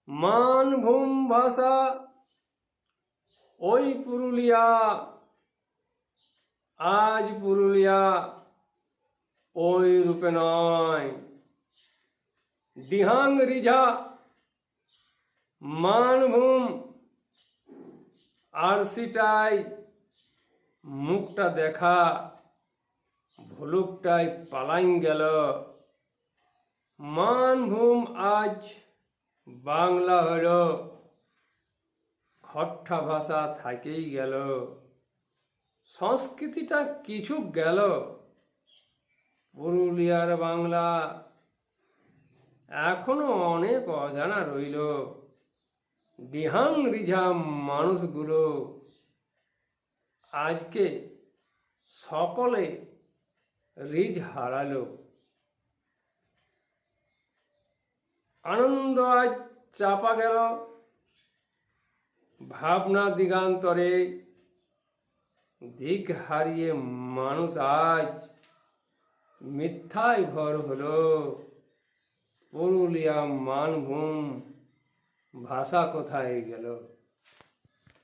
মানভূম ভাষা ওই পুরুলিয়া, আজ পুরুলিয়া ওই রূপে নয়। ডিহাং রিঝা মানভূম আরসিটাই মুখটা দেখা, ভুলুকটাই পালাইন গেল। মানভূম আজ বাংলা হইল, খট্টা ভাষা থাকেই গেল। সংস্কৃতিটা কিছু গেল, পুরুলিয়ার বাংলা এখনো অনেক অজানা রইল। ডিহাং রিঝা মানুষগুলো আজকে সকলে রিঝ হারালো। আনন্দ আজ চাপা গেল, ভাবনা দিগান্তরে দিক হারিয়ে মানুষ আজ মিথ্যায় ভর হলো। পুরুলিয়া মানভূম ভাষা কোথায় গেল?